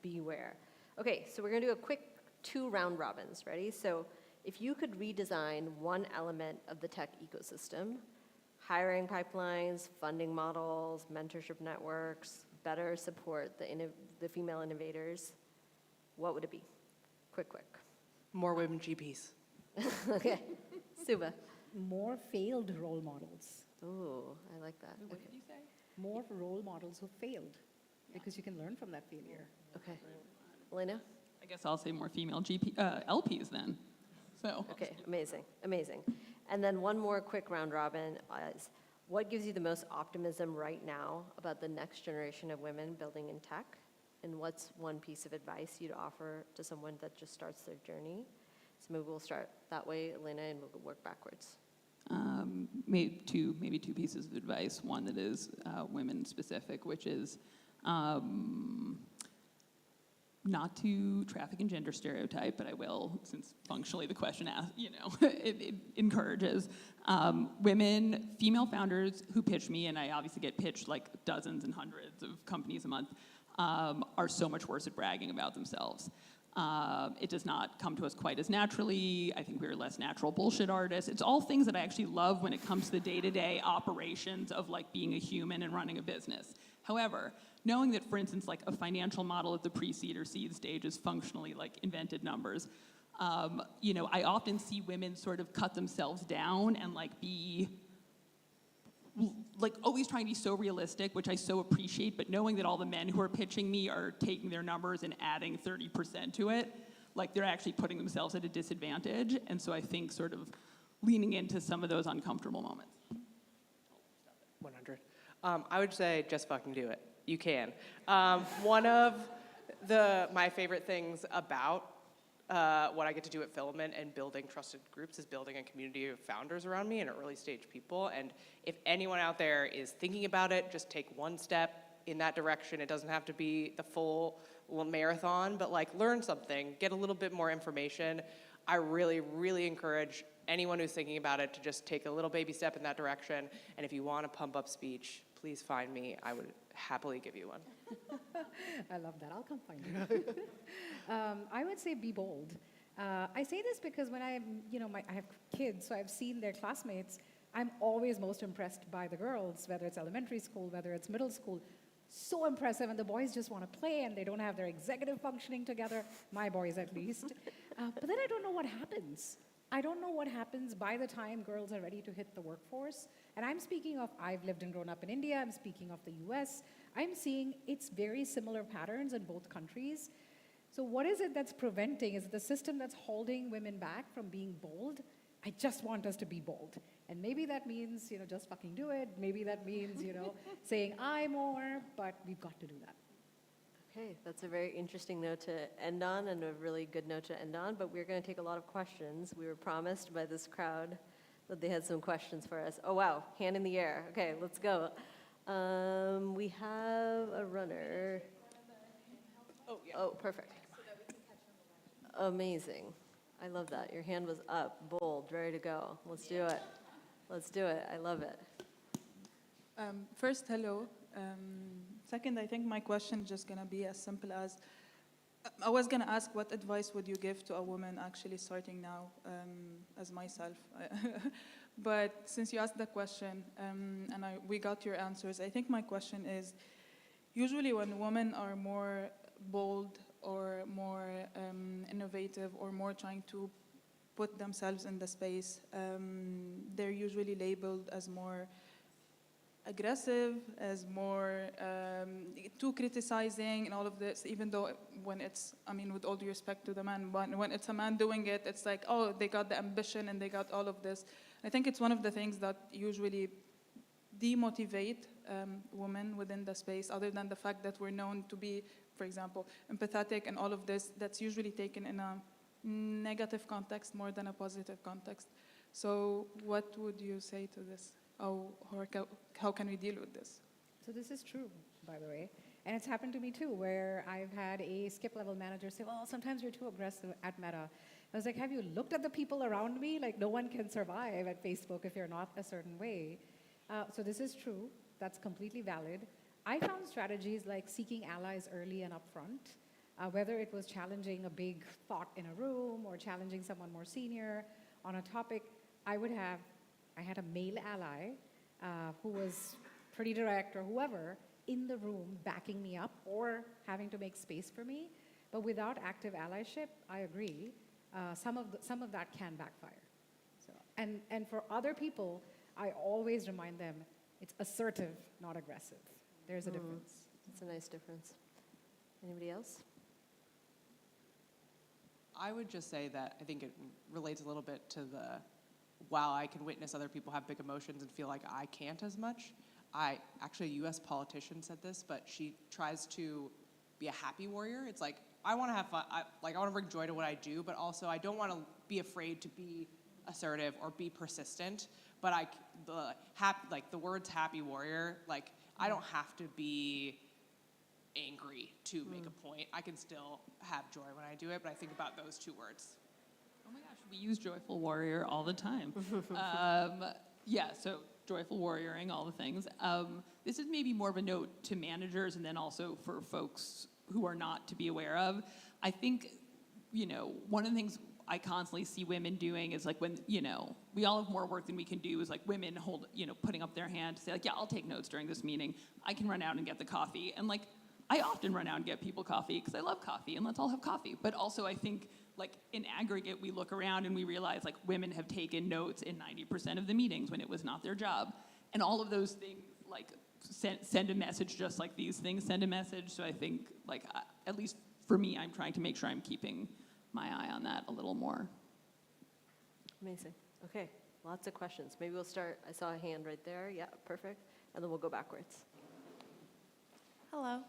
C: beware. Okay, so we're going to do a quick 2 round robins. Ready? So if you could redesign one element of the tech ecosystem, hiring pipelines, funding models, mentorship networks, better support the female innovators, what would it be? Quick.
D: More women GPs.
C: Okay, Suba.
B: More failed role models.
C: Ooh, I like that.
E: What
C: Okay.
E: did you say?
B: More role models who failed, because you can learn from that failure.
C: Okay. Elena?
E: I guess I'll say more female LPs then. So.
C: Okay, amazing. And then one more quick round robin is, what gives you the most optimism right now about the next generation of women building in tech? And what's one piece of advice you'd offer to someone that just starts their journey? So maybe we'll start that way, Elena, and we'll work backwards.
E: Maybe two pieces of advice. One that is women specific, which is not to traffic in gender stereotype, but I will, since functionally the question asks, it encourages women, female founders who pitch me, and I obviously get pitched like dozens and hundreds of companies a month, are so much worse at bragging about themselves. It does not come to us quite as naturally. I think we're less natural bullshit artists. It's all things that I actually love when it comes to the day-to-day operations of like being a human and running a business. However, knowing that, for instance, like a financial model at the pre-seed or seed stage is functionally like invented numbers, I often see women sort of cut themselves down and like be like always trying to be so realistic, which I so appreciate, but knowing that all the men who are pitching me are taking their numbers and adding 30% to it, like they're actually putting themselves at a disadvantage. And so I think sort of leaning into some of those uncomfortable moments.
D: 100. I would say just fucking do it. You can. One of my favorite things about what I get to do at Filament and building trusted groups is building a community of founders around me and early stage people. And if anyone out there is thinking about it, just take one step in that direction. It doesn't have to be the full marathon, but like learn something, get a little bit more information. I really, really encourage anyone who's thinking about it to just take a little baby step in that direction. And if you want a pump up speech, please find me. I would happily give you one.
B: I love that. I'll come find you. I would say be bold. I say this because when I have kids, so I've seen their classmates. I'm always most impressed by the girls, whether it's elementary school, whether it's middle school. so impressive, and the boys just want to play, and they don't have their executive functioning together, my boys at least. But then I don't know what happens. I don't know what happens by the time girls are ready to hit the workforce. And I'm speaking of, I've lived and grown up in India, I'm speaking of the US. I'm seeing it's very similar patterns in both countries. So what is it that's preventing? Is it the system that's holding women back from being bold? I just want us to be bold. And maybe that means, just fucking do it. Maybe that means, saying I more, but we've got to do that.
C: Okay, that's a very interesting note to end on and a really good note to end on, but we're going to take a lot of questions. We were promised by this crowd that they had some questions for us. Oh, wow, hand in the air. Okay, let's go. We have a runner.
D: Oh, yeah.
C: Oh, perfect. Amazing. I love that. Your hand was up, bold, ready to go. Let's do it. Let's do it. I love it.
F: First, hello. Second, I think my question is just going to be as simple as, I was going to ask what advice would you give to a woman actually starting now as myself. But since you asked the question and we got your answers, I think my question is, usually when women are more bold or more innovative or more trying to put themselves in the space, they're usually labeled as more aggressive, as more too criticizing and all of this, even though when it's, with all due respect to the man, when it's a man doing it, it's like, oh, they got the ambition and they got all of this. I think it's one of the things that usually demotivate women within the space, other than the fact that we're known to be, for example, empathetic and all of this, that's usually taken in a negative context more than a positive context. So what would you say to this? How can we deal with this?
B: So this is true, by the way. And it's happened to me too, where I've had a skip-level manager say, well, sometimes you're too aggressive at Meta. I was like, have you looked at the people around me? Like, no one can survive at Facebook if you're not a certain way. So this is true. That's completely valid. I found strategies like seeking allies early and upfront, whether it was challenging a big thought in a room or challenging someone more senior on a topic. I had a male ally who was pretty direct or whoever in the room backing me up or having to make space for me. But without active allyship, I agree, some of that can backfire. So, and for other people, I always remind them it's assertive, not aggressive. There's a difference.
C: That's a nice difference. Anybody else?
D: I would just say that I think it relates a little bit to the, while I can witness other people have big emotions and feel like I can't as much, actually a US politician said this, but she tries to be a happy warrior. It's like, I want to have fun, I want to bring joy to what I do, but also I don't want to be afraid to be assertive or be persistent, but the words happy warrior, I don't have to be angry to make a point. I can still have joy when I do it, but I think about those two words.
E: Oh my gosh, we use joyful warrior all the time. So joyful warrioring, all the things. This is maybe more of a note to managers and then also for folks who are not to be aware of. I think, one of the things I constantly see women doing is when, we all have more work than we can do, is women putting up their hand to say yeah, I'll take notes during this meeting. I can run out and get the coffee. And I often run out and get people coffee because I love coffee and let's all have coffee. But also I think in aggregate, we look around and we realize women have taken notes in 90% of the meetings when it was not their job. And all of those things send a message just like these things send a message. So I think at least for me, I'm trying to make sure I'm keeping my eye on that a little more.
C: Amazing. Okay, lots of questions. Maybe we'll start, I saw a hand right there. Yeah, perfect. And then we'll go backwards.
G: Hello.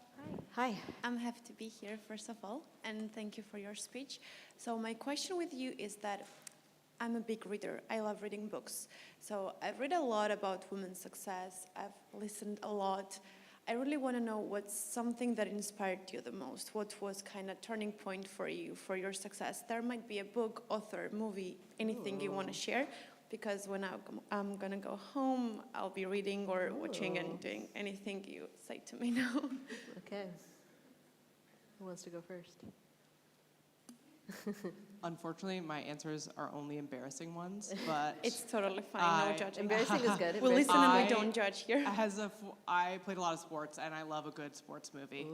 C: Hi.
G: I'm happy to be here, first of all, and thank you for your speech. So my question with you is that I'm a big reader. I love reading books. So I've read a lot about women's success. I've listened a lot. I really want to know what's something that inspired you the most. What was kind of turning point for you, for your success? There might be a book, author, movie, anything you want to share. Because when I'm going to go home, I'll be reading or watching and doing anything you say to me now.
C: Okay. Who wants to go first?
D: Unfortunately, my answers are only embarrassing ones, but
G: It's totally fine, no judging.
C: Embarrassing is good.
G: We listen and we
D: I-
G: don't judge here.
D: I played a lot of sports, and I love a good sports movie.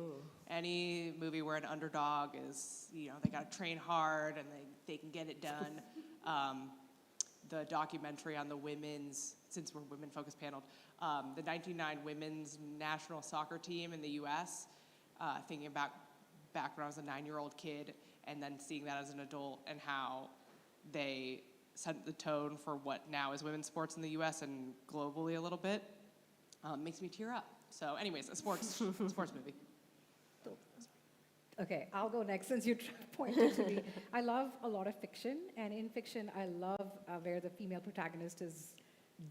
D: Any movie where an underdog is, they got to train hard and they can get it done. The documentary on the women's, since we're women-focused panel, the 1999 women's national soccer team in the U.S., thinking about back when I was a 9-year-old kid, and then seeing that as an adult and how they set the tone for what now is women's sports in the U.S. and globally a little bit, makes me tear up. So anyways, a sports movie.
B: Okay, I'll go next since you pointed to me. I love a lot of fiction, and in fiction, I love where the female protagonist is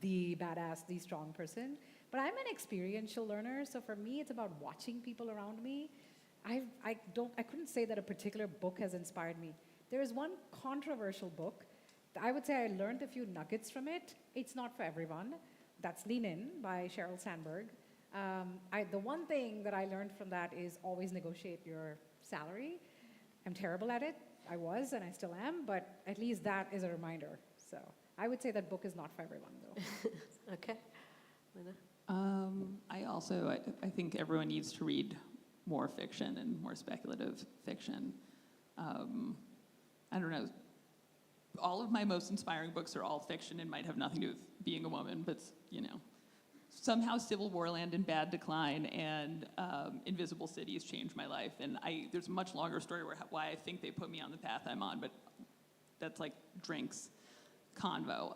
B: the badass, the strong person. But I'm an experiential learner, so for me, it's about watching people around me. I couldn't say that a particular book has inspired me. There is one controversial book. I would say I learned a few nuggets from it. It's not for everyone. That's Lean In by Sheryl Sandberg. The one thing that I learned from that is always negotiate your salary. I'm terrible at it. I was, and I still am, but at least that is a reminder. So I would say that book is not for everyone, though.
C: Okay. Lena?
E: I think everyone needs to read more fiction and more speculative fiction. I don't know. All of my most inspiring books are all fiction and might have nothing to do with being a woman, but somehow Civil War Land and Bad Decline and Invisible Cities changed my life. And there's a much longer story why I think they put me on the path I'm on, but that's like drinks convo.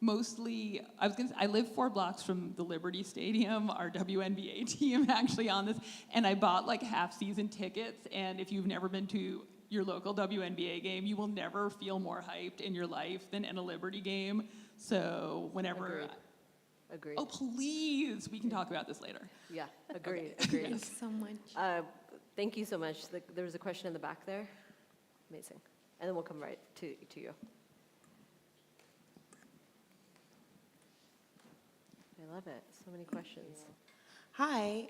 E: Mostly, I live 4 blocks from the Liberty Stadium, our WNBA team actually on this, and I bought like half-season tickets, and if you've never been to your local WNBA game, you will never feel more hyped in your life than in a Liberty game. So whenever...
C: Agreed.
E: Oh, please, we can talk about this later.
C: Yeah, agreed,
E: Okay.
C: agreed.
G: Thank you so much.
C: Thank you so much. There was a question in the back there. Amazing. And then we'll come right to you. I love it. So many questions.
H: Hi.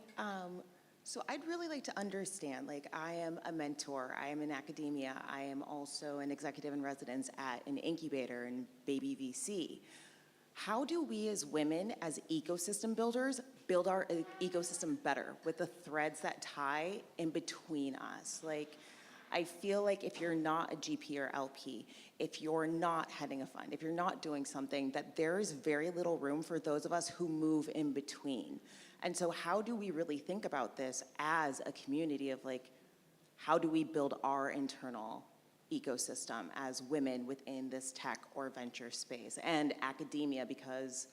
H: So I'd really like to understand, I am a mentor, I am in academia, I am also an executive in residence at an incubator in Baby VC. How do we as women, as ecosystem builders, build our ecosystem better with the threads that tie in between us? I feel like if you're not a GP or LP, if you're not heading a fund, if you're not doing something, that there is very little room for those of us who move in between. And so how do we really think about this as a community of how do we build our internal ecosystem as women within this tech or venture space and academia, because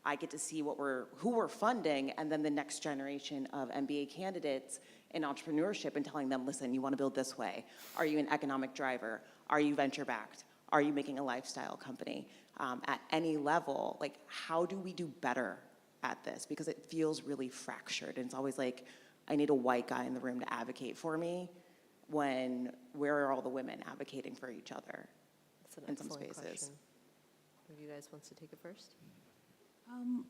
H: I get to see who we're funding, and then the next generation of MBA candidates in entrepreneurship and telling them, listen, you want to build this way. Are you an economic driver? Are you venture backed? Are you making a lifestyle company? At any level, how do we do better at this? Because it feels really fractured, and it's always I need a white guy in the room to advocate for me, when where are all the women advocating for each other
C: That's an
H: in some
C: excellent
H: spaces?
C: question. One of you guys wants to take it first?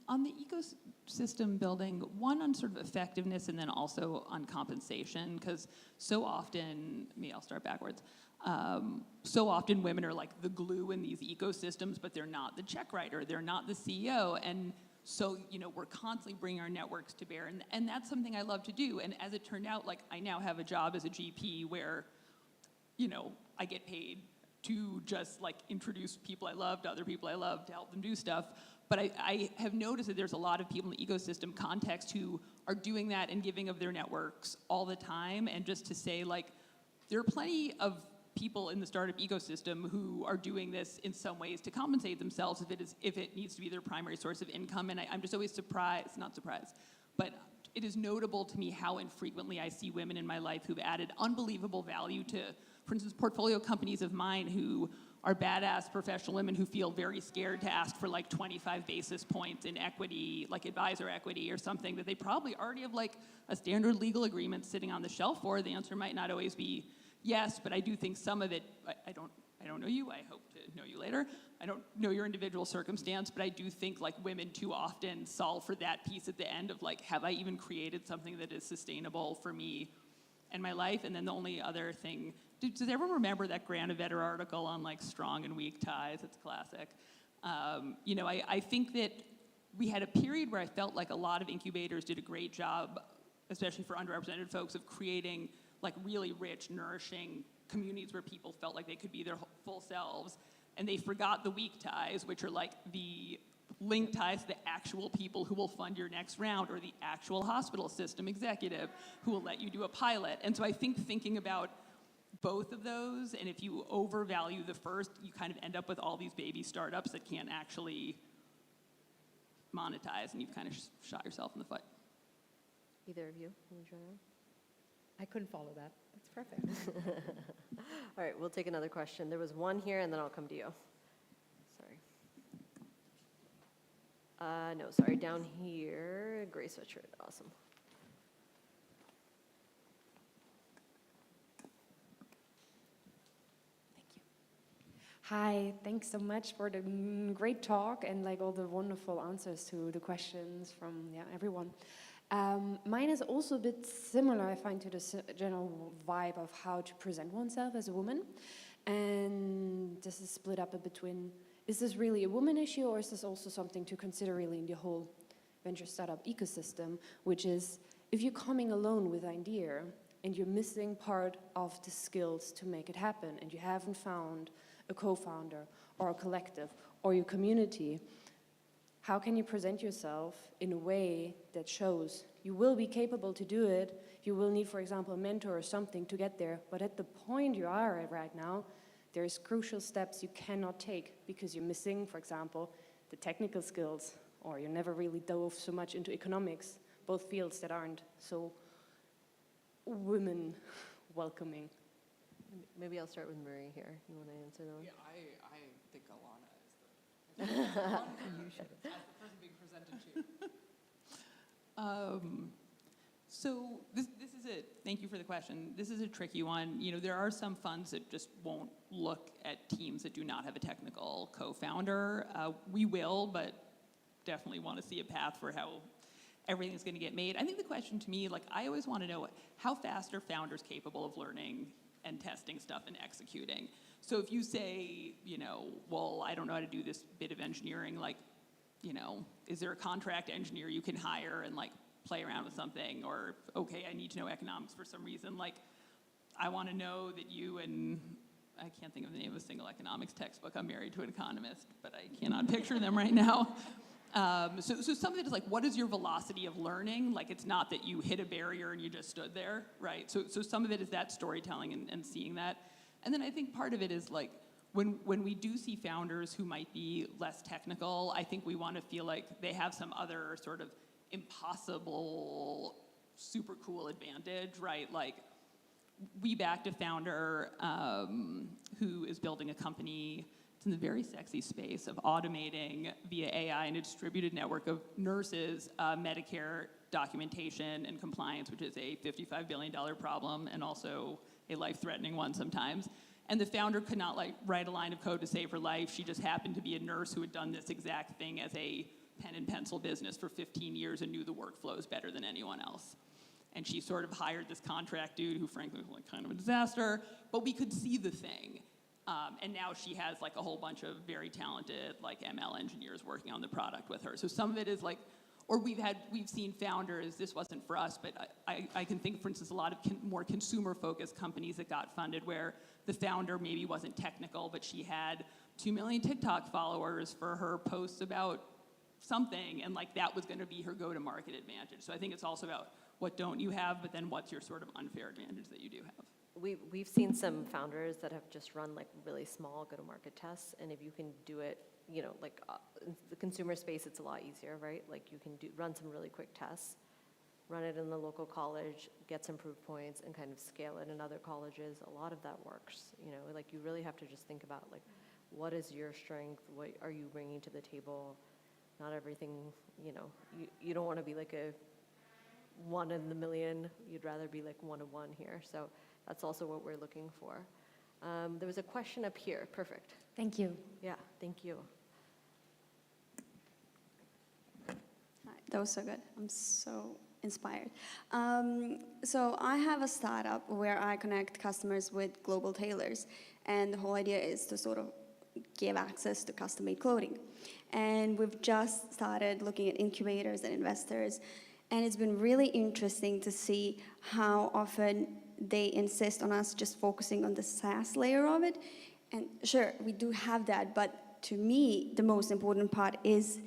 E: On the ecosystem building, one on sort of effectiveness and then also on compensation, because so often, I'll start backwards. So often women are like the glue in these ecosystems, but they're not the check writer, they're not the CEO, and so, we're constantly bringing our networks to bear, and that's something I love to do. And as it turned out, I now have a job as a GP where, I get paid to just introduce people I love to other people I love to help them do stuff. But I have noticed that there's a lot of people in the ecosystem context who are doing that and giving of their networks all the time. And just to say, there are plenty of people in the startup ecosystem who are doing this in some ways to compensate themselves if it needs to be their primary source of income. And I'm just always not surprised, but it is notable to me how infrequently I see women in my life who've added unbelievable value to, for instance, portfolio companies of mine who are badass professional women who feel very scared to ask for 25 basis points in equity, advisor equity or something that they probably already have a standard legal agreement sitting on the shelf for. The answer might not always be yes, but I do think some of it, I don't know you, I hope to know you later. I don't know your individual circumstance, but I do think women too often solve for that piece at the end of have I even created something that is sustainable for me and my life? And then the only other thing does everyone remember that Granovetter article on like strong and weak ties? It's classic. You know, I think that we had a period where I felt like a lot of incubators did a great job, especially for underrepresented folks, of creating like really rich, nourishing communities where people felt like they could be their full selves. And they forgot the weak ties, which are like the link ties to the actual people who will fund your next round, or the actual hospital system executive who will let you do a pilot. And so I think thinking about both of those, and if you overvalue the first, you kind of end up with all these baby startups that can't actually monetize, and you've kind of shot yourself in the foot.
C: Either of you want to join in?
B: I couldn't follow that. That's perfect.
C: All right, we'll take another question. There was one here, and then I'll come to you. Sorry. No, sorry, down here, gray sweatshirt, awesome.
I: Hi, thanks so much for the great talk and like all the wonderful answers to the questions from everyone. Mine is also a bit similar, I find, to the general vibe of how to present oneself as a woman. And this is split up between, is this really a woman issue, or is this also something to consider really in the whole venture startup ecosystem, which is if you're coming alone with an idea and you're missing part of the skills to make it happen, and you haven't found a co-founder or a collective or your community, how can you present yourself in a way that shows you will be capable to do it? You will need, for example, a mentor or something to get there, but at the point you are at right now, there's crucial steps you cannot take because you're missing, for example, the technical skills, or you never really dove so much into economics, both fields that aren't so women welcoming.
C: Maybe I'll start with Marie here. You want to answer that one?
D: Yeah, I think Alana is the person being presented to.
E: So this is thank you for the question. This is a tricky one. You know, there are some funds that just won't look at teams that do not have a technical co-founder. We will, but definitely want to see a path for how everything's going to get made. I think the question to me, like, I always want to know, how fast are founders capable of learning and testing stuff and executing? So if you say, you know, well, I don't know how to do this bit of engineering, like, you know, is there a contract engineer you can hire and like play around with something? Or, okay, I need to know economics for some reason. Like, I want to know that you and, I can't think of the name of a single economics textbook. I'm married to an economist, but I cannot picture them right now. So some of it is like, what is your velocity of learning? Like, it's not that you hit a barrier and you just stood there, right? So some of it is that storytelling and seeing that. And then I think part of it is like, when we do see founders who might be less technical, I think we want to feel like they have some other sort of impossible, super cool advantage, right? Like, we backed a founder who is building a company. It's in the very sexy space of automating via AI and a distributed network of nurses, Medicare documentation and compliance, which is a $55 billion problem and also a life-threatening one sometimes. And the founder could not like write a line of code to save her life. She just happened to be a nurse who had done this exact thing as a pen and pencil business for 15 years and knew the workflows better than anyone else. And she sort of hired this contract dude who frankly was like kind of a disaster, but we could see the thing. And now she has like a whole bunch of very talented like ML engineers working on the product with her. So some of it is like, or we've seen founders, this wasn't for us, but I can think, for instance, a lot of more consumer-focused companies that got funded where the founder maybe wasn't technical, but she had 2 million TikTok followers for her posts about something, and like that was gonna be her go-to-market advantage. So I think it's also about what don't you have, but then what's your sort of unfair advantage that you do have.
C: We've seen some founders that have just run like really small go-to-market tests, and if you can do it, you know, like in the consumer space, it's a lot easier, right? Like you can run some really quick tests, run it in the local college, get some proof points, and kind of scale it in other colleges. A lot of that works, you know, like you really have to just think about like, what is your strength? What are you bringing to the table? Not everything, you know, you don't want to be like a 1 in a million. You'd rather be like 1 of 1 here. So that's also what we're looking for. There was a question up here. Perfect.
I: Thank you.
C: Yeah, thank you.
J: Hi, that was so good. I'm so inspired. So I have a startup where I connect customers with global tailors, and the whole idea is to sort of give access to custom-made clothing. And we've just started looking at incubators and investors, and it's been really interesting to see how often they insist on us just focusing on the SaaS layer of it. And sure, we do have that, but to me, the most important part is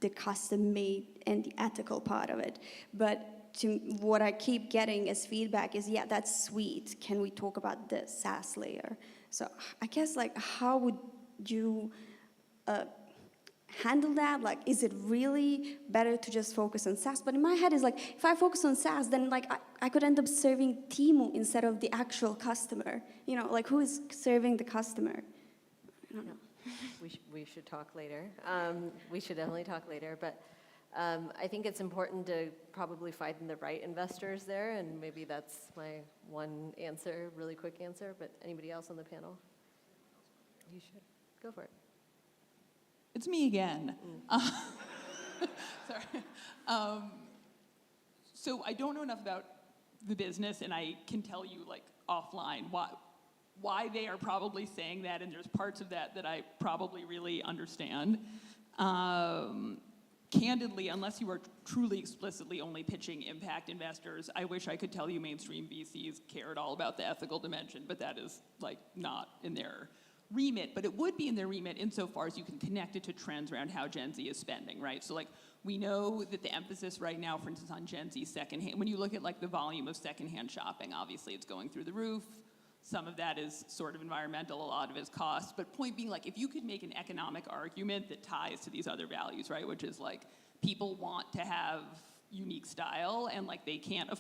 J: the custom-made and the ethical part of it. But what I keep getting as feedback is, yeah, that's sweet. Can we talk about the SaaS layer? So I guess, like, how would you handle that? Like, is it really better to just focus on SaaS? But in my head, it's like, if I focus on SaaS, then like I could end up serving Temu instead of the actual customer. You know, like, who is serving the customer? I don't know.
C: We should talk later. We should definitely talk later, but I think it's important to probably find the right investors there, and maybe that's my one answer, really quick answer, but anybody else on the panel? You should. Go for it.
E: It's me again. Sorry. So I don't know enough about the business, and I can tell you, like, offline why they are probably saying that, and there's parts of that that I probably really understand. Candidly, unless you are truly explicitly only pitching impact investors, I wish I could tell you mainstream VCs care at all about the ethical dimension, but that is, like, not in their remit. But it would be in their remit insofar as you can connect it to trends around how Gen Z is spending, right? So, like, we know that the emphasis right now, for instance, on Gen Z secondhand, when you look at, like, the volume of secondhand shopping, obviously it's going through the roof. Some of that is sort of environmental, a lot of it is cost. But point being, like, if you could make an economic argument that ties to these other values, right, which is, like, people want to have unique style, and, like, they can't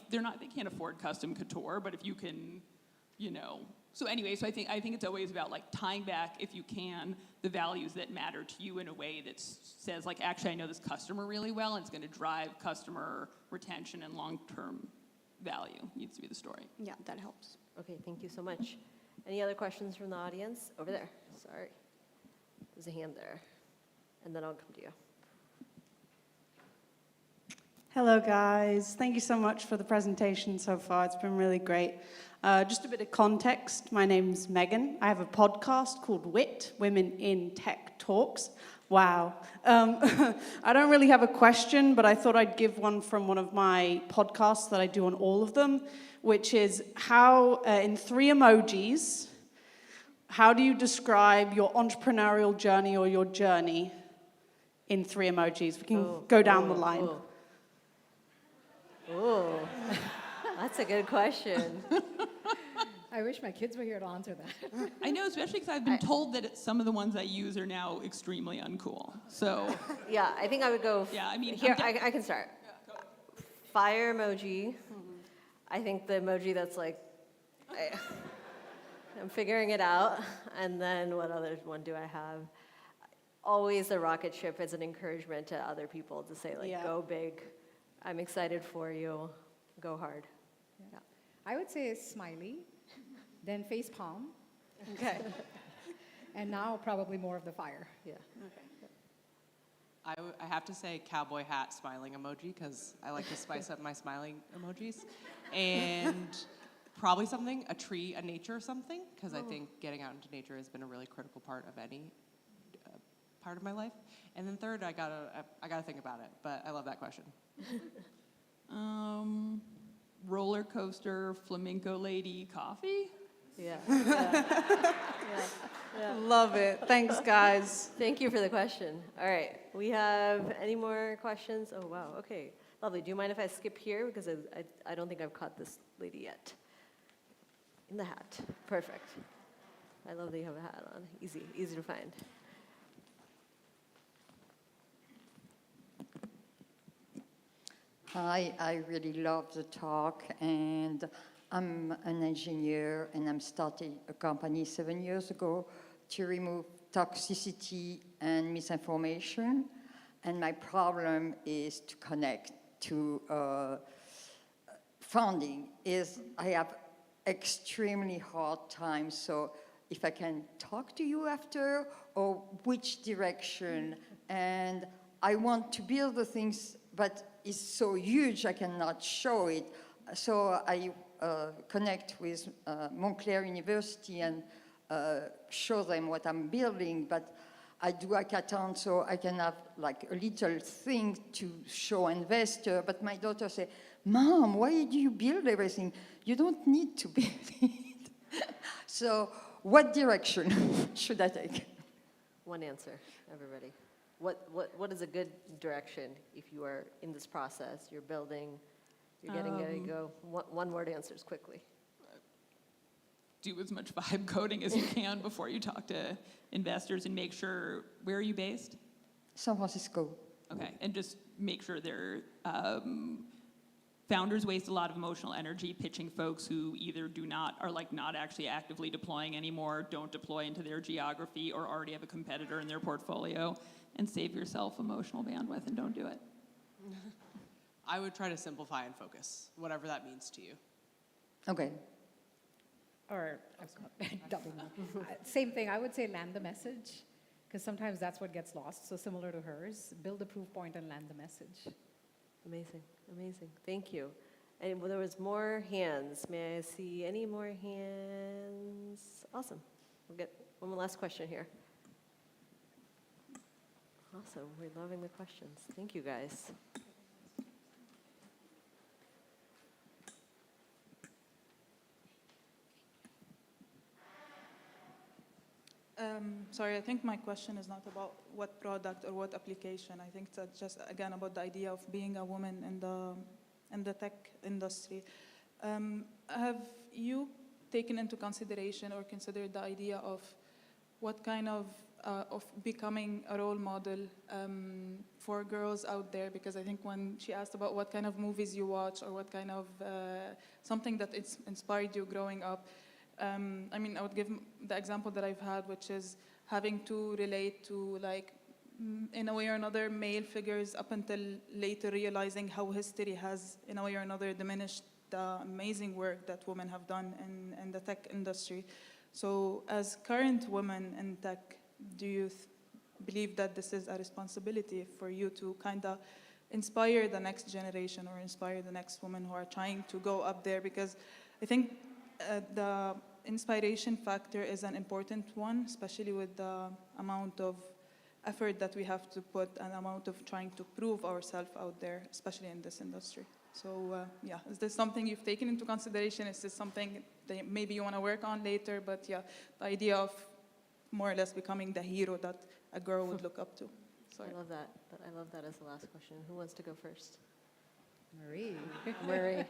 E: afford custom couture, but if you can, you know. So anyway, so I think it's always about, like, tying back, if you can, the values that matter to you in a way that says, like, actually, I know this customer really well, and it's going to drive customer retention and long-term value. Needs to be the story.
J: Yeah, that helps.
C: Okay, thank you so much. Any other questions from the audience? Over there. Sorry. There's a hand there. And then I'll come to you.
K: Hello, guys. Thank you so much for the presentation so far. It's been really great. Just a bit of context. My name's Megan. I have a podcast called WIT, Women in Tech Talks. Wow. I don't really have a question, but I thought I'd give one from one of my podcasts that I do on all of them, which is how, in 3 emojis, how do you describe your entrepreneurial journey or your journey in 3 emojis? We can go down the line.
C: Oh, that's a good question.
B: I wish my kids were here to answer that.
E: I know, especially because I've been told that some of the ones I use are now extremely uncool. So
C: Yeah, I think I would go.
E: Yeah, I mean,
C: here, I can start. Fire emoji. I think the emoji that's like, I'm figuring it out. And then what other one do I have? Always a rocket ship as an encouragement to other people to say, like, go big. I'm excited for you. Go hard.
B: Yeah. I would say smiley, then face palm.
K: Okay.
B: And now probably more of the fire.
C: Yeah.
D: I have to say cowboy hat smiling emoji, because I like to spice up my smiling emojis. And probably something, a tree, a nature something, because I think getting out into nature has been a really critical part of any part of my life. And then third, I gotta think about it, but I love that question.
E: Roller coaster, flamenco lady, coffee?
C: Yeah.
K: Love it. Thanks, guys.
C: Thank you for the question. All right, we have any more questions? Oh, wow, okay. Lovely. Do you mind if I skip here? Because I don't think I've caught this lady yet. In the hat. Perfect. I love that you have a hat on. Easy to find.
L: Hi, I really love the talk, and I'm an engineer, and I'm starting a company 7 years ago to remove toxicity and misinformation. And my problem is to connect to funding. I have extremely hard time. So if I can talk to you after, or which direction, and I want to build the things, but is so huge, I cannot show it. So I connect with Montclair University and show them what I'm building, but I do hackathon so I can have like a little thing to show investor, but my daughter say, Mom, why do you build everything? You don't need to build it. So what direction should I take?
C: One answer, everybody. What is a good direction if you are in this process, you're building, you're getting ready to go? One word answers quickly.
E: Do as much vibe coding as you can before you talk to investors and make sure, where are you based?
L: San Francisco.
E: Okay, and just make sure they're, founders waste a lot of emotional energy pitching folks who either are like not actually actively deploying anymore, don't deploy into their geography, or already have a competitor in their portfolio, and save yourself emotional bandwidth and don't do it.
D: I would try to simplify and focus, whatever that means to you.
L: Okay.
B: Or double. Same thing, I would say land the message, because sometimes that's what gets lost. So similar to hers, build the proof point and land the message.
C: Amazing, amazing. Thank you. And there was more hands. May I see any more hands? Awesome. We'll get one last question here. Awesome. We're loving the questions. Thank you, guys.
F: Sorry, I think my question is not about what product or what application. I think that's just, again, about the idea of being a woman in the tech industry. Have you taken into consideration or considered the idea of what kind of becoming a role model for girls out there? Because I think when she asked about what kind of movies you watch or what kind of something that inspired you growing up, I mean, I would give the example that I've had, which is having to relate to, like, in a way or another, male figures up until later realizing how history has, in a way or another, diminished the amazing work that women have done in the tech industry. So as current women in tech, do you believe that this is a responsibility for you to kind of inspire the next generation or inspire the next women who are trying to go up there? Because I think the inspiration factor is an important one, especially with the amount of effort that we have to put and amount of trying to prove ourselves out there, especially in this industry. So yeah, is this something you've taken into consideration? Is this something that maybe you want to work on later? But yeah, the idea of more or less becoming the hero that a girl would look up to. Sorry.
C: I love that. I love that as the last question. Who wants to go first?
B: Marie.
C: Marie.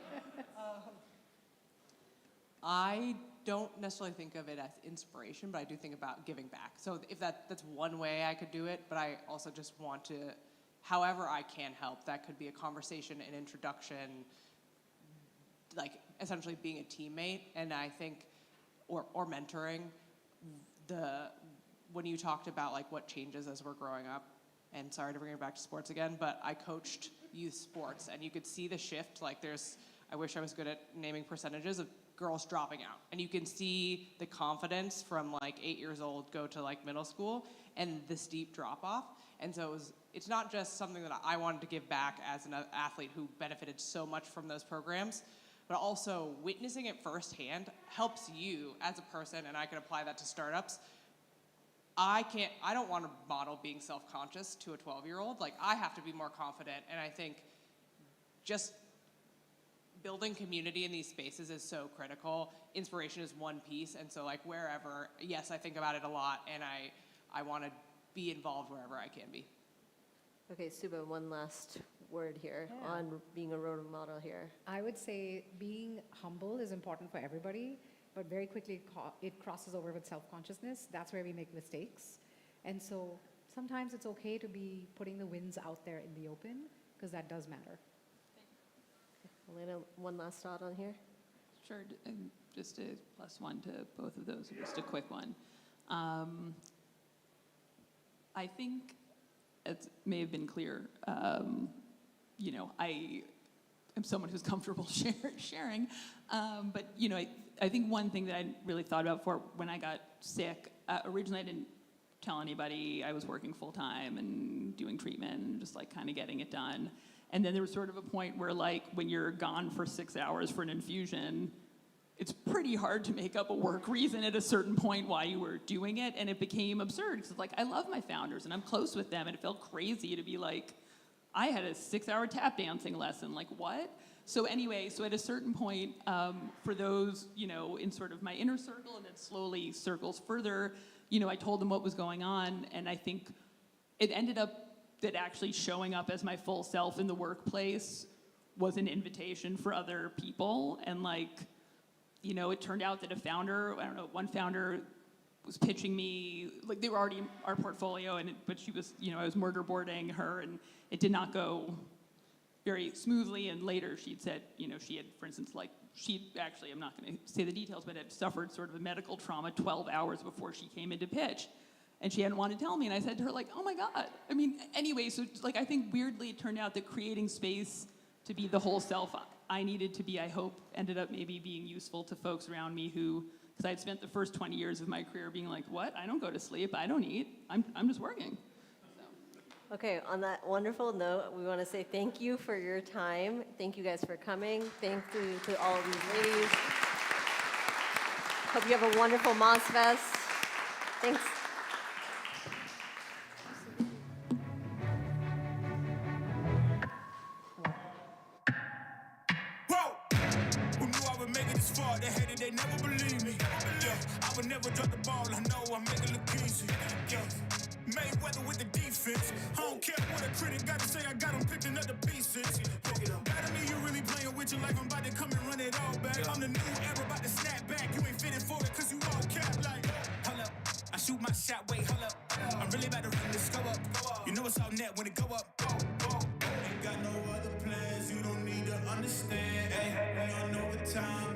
D: I don't necessarily think of it as inspiration, but I do think about giving back. So if that's one way I could do it, but I also just want to, however I can help, that could be a conversation, an introduction, like essentially being a teammate. And I think, or mentoring, when you talked about like what changes as we're growing up, and sorry to bring it back to sports again, but I coached youth sports and you could see the shift. Like I wish I was good at naming percentages of girls dropping out. And you can see the confidence from like 8 years old go to like middle school and the steep drop off. And so it's not just something that I wanted to give back as an athlete who benefited so much from those programs, but also witnessing it firsthand helps you as a person, and I can apply that to startups. I don't want to model being self-conscious to a 12-year-old. Like, I have to be more confident, and I think just building community in these spaces is so critical. Inspiration is one piece, and so like wherever, yes, I think about it a lot, and I want to be involved wherever I can be.
C: Okay, Suba, one last word here on being a role model here.
B: I would say being humble is important for everybody, but very quickly it crosses over with self-consciousness. That's where we make mistakes. And so sometimes it's okay to be putting the wins out there in the open, because that does matter.
C: Elena, one last thought on here?
E: Sure, and just a +1 to both of those, just a quick one. I think it may have been clear, you know, I am someone who's comfortable sharing, but you know, I think one thing that I really thought about for when I got sick, originally I didn't tell anybody. I was working full time and doing treatment and just like kind of getting it done. And then there was sort of a point where, like, when you're gone for 6 hours for an infusion, it's pretty hard to make up a work reason at a certain point why you were doing it. And it became absurd because, like, I love my founders and I'm close with them. And it felt crazy to be like, I had a 6-hour tap dancing lesson. Like, what? So anyway, so at a certain point, for those, you know, in sort of my inner circle and then slowly circles further, you know, I told them what was going on. And I think it ended up that actually showing up as my full self in the workplace was an invitation for other people. And, like, you know, it turned out that a founder, I don't know, one founder was pitching me, like, they were already in our portfolio, but she was, you know, I was murderboarding her, and it did not go very smoothly. And later she'd said, you know, she had, for instance, like, she actually, I'm not going to say the details, but had suffered sort of a medical trauma 12 hours before she came into pitch. And she hadn't wanted to tell me. And I said to her, like, oh my God. I mean, anyway, so, like, I think weirdly it turned out that creating space to be the whole self I needed to be, I hope, ended up maybe being useful to folks around me who, because I'd spent the first 20 years of my career being like, what? I don't go to sleep. I don't eat. I'm just working. So.
C: Okay, on that wonderful note, we want to say thank you for your time. Thank you guys for coming. Thank you to all of these ladies. Hope you have a wonderful MozFest. Thanks.
A: They hated, they never believe me. Yeah, I would never drop the ball. I know I make it look easy. Yeah, Mayweather with the defense. I don't care what a critic got to say. I got them picking up the pieces. Better me, you really playing with your life. I'm about to come and run it all back. I'm the new era, about to snap back. You ain't fitted for it cause you all cap like. Hold up, I shoot my shot. Wait, hold up. I'm really about to run this go up. You know it's all net when it go up. Ain't got no other plans. You don't need to understand. Ay, we on overtime.